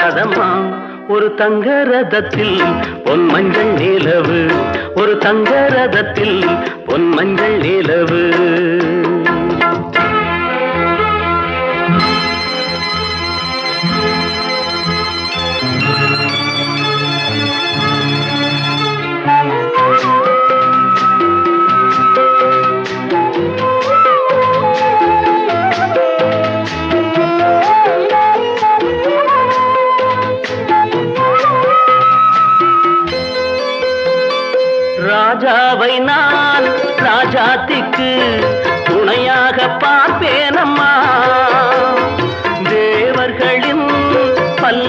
வராதம்மா ஒரு தங்க ரதத்தில் பொன் மஞ்சள் நிலவு ஒரு தங்க ரதத்தில் பொன் மஞ்சள் நிலவு ராஜாவை நான் ராஜாத்திக்கு துணையாக பார்ப்பேனம்மா தேவர்களின்